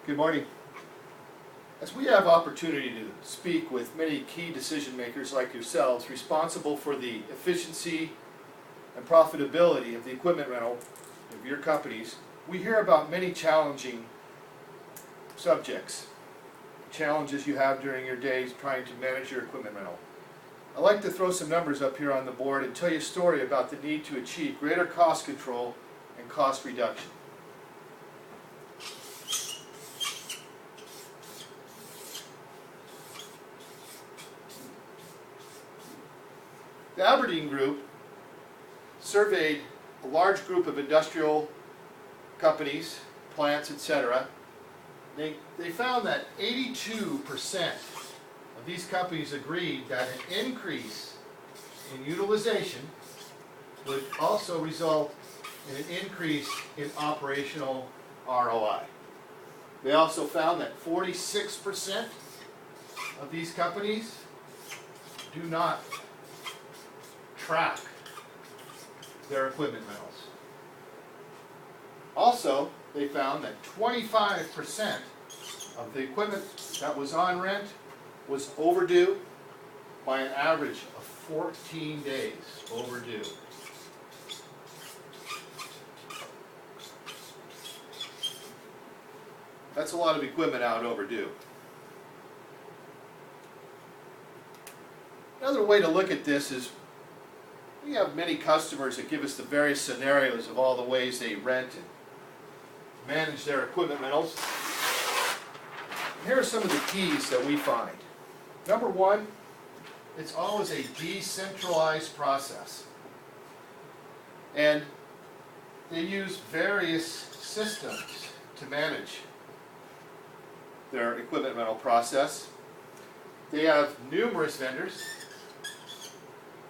Good morning. As we have opportunity to speak with many key decision makers like yourselves responsible for the efficiency and profitability of the equipment rental of your companies, we hear about many challenging subjects, challenges you have during your days trying to manage your equipment rental. I'd like to throw some numbers up here on the board and tell you a story about the need to achieve greater cost control and cost reduction. The Aberdeen Group surveyed a large group of industrial companies, plants, etc. They found that 82% of these companies agreed that an increase in utilization would also result in an increase in operational ROI. They also found that 46% of these companies do not track their equipment rentals. Also, they found that 25% of the equipment that was on rent was overdue by an average of 14 days overdue. That's a lot of equipment out overdue. Another way to look at this is we have many customers that give us the various scenarios of all the ways they rent and manage their equipment rentals. Here are some of the keys that we find. Number one, it's always a decentralized process. And they use various systems to manage their equipment rental process. They have numerous vendors.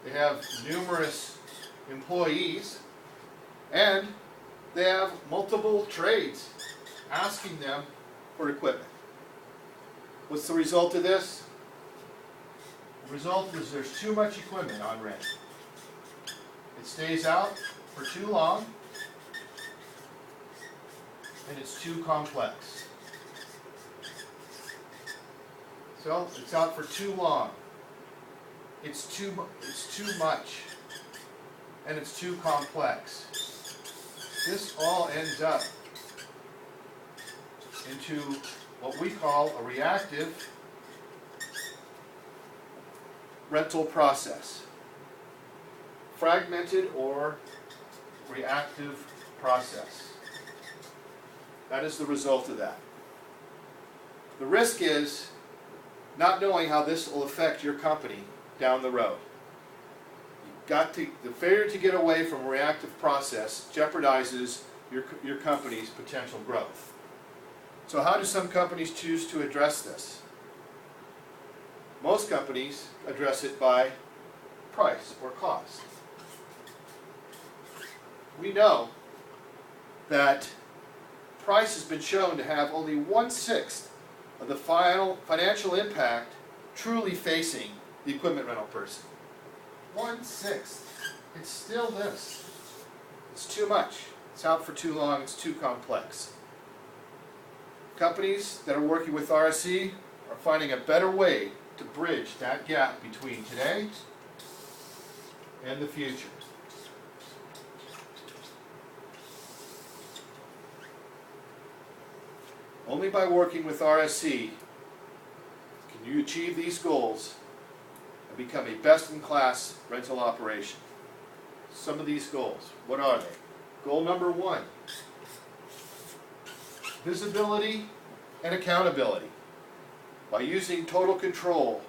They have numerous employees, and they have multiple trades asking them for equipment. What's the result of this? The result is there's too much equipment on rent. It stays out for too long, and it's too complex. So it's out for too long. It's too much, and it's too complex. This all ends up into what we call a reactive rental process. Fragmented or reactive process. That is the result of that. The risk is not knowing how this will affect your company down the road. The failure to get away from a reactive process jeopardizes your company's potential growth. So how do some companies choose to address this? Most companies address it by price or cost. We know that price has been shown to have only 1/6 of the final financial impact truly facing the equipment rental person. 1/6. It's still this. It's too much. It's out for too long. It's too complex. Companies that are working with RSC are finding a better way to bridge that gap between today and the future. Only by working with RSC can you achieve these goals and become a best-in-class rental operation. Some of these goals, what are they? Goal number one, visibility and accountability. By using total control,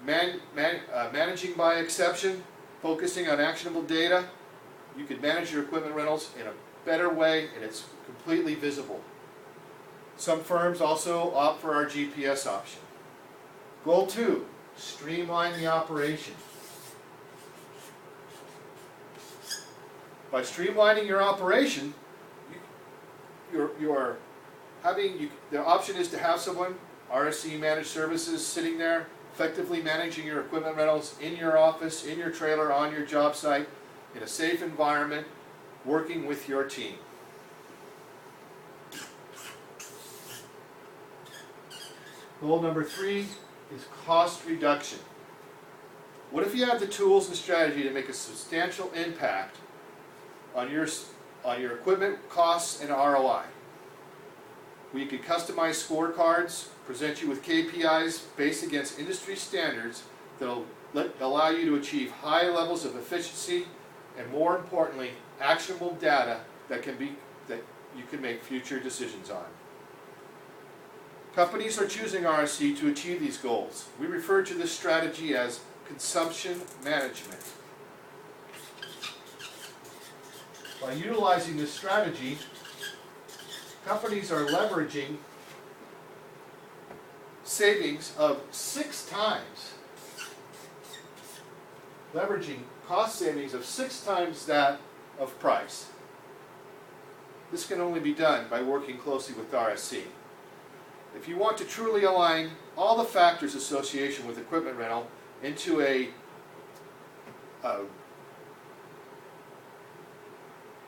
managing by exception, focusing on actionable data, you can manage your equipment rentals in a better way, and it's completely visible. Some firms also opt for our GPS option. Goal two, streamline the operation. By streamlining your operation, the option is to have someone, RSC Managed Services, sitting there effectively managing your equipment rentals in your office, in your trailer, on your job site, in a safe environment, working with your team. Goal number 3 is cost reduction. What if you have the tools and strategy to make a substantial impact on your equipment costs and ROI? We could customize scorecards, present you with KPIs based against industry standards that will allow you to achieve high levels of efficiency and, more importantly, actionable data that you can make future decisions on. Companies are choosing RSC to achieve these goals. We refer to this strategy as consumption management. By utilizing this strategy, companies are leveraging savings of 6 times, leveraging cost savings of 6 times that of price. This can only be done by working closely with RSC. If you want to truly align all the factors associated with equipment rental into a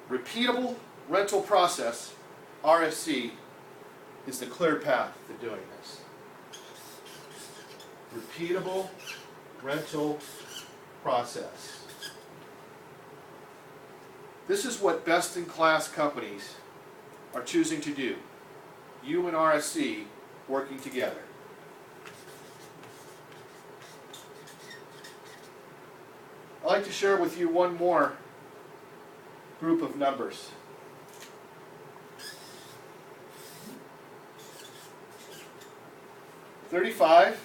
repeatable rental process, RSC is the clear path to doing this. Repeatable rental process. This is what best-in-class companies are choosing to do. You and RSC working together. I'd like to share with you one more group of numbers. $35,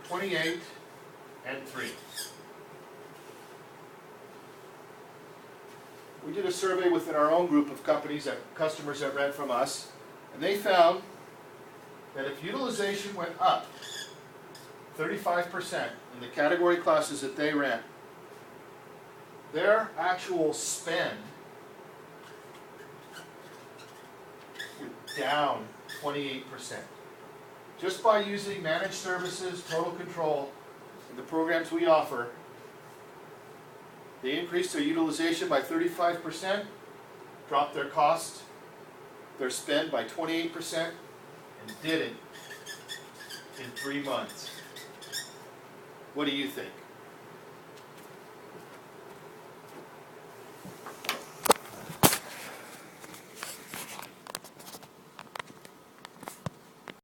$28, and $3. We did a survey within our own group of customers that rent from us, and they found that if utilization went up 35% in the category classes that they rent, their actual spend went down 28%. Just by using managed services, total control, and the programs we offer, they increased their utilization by 35%, dropped their cost, their spend by 28%, and did it in 3 months. What do you think?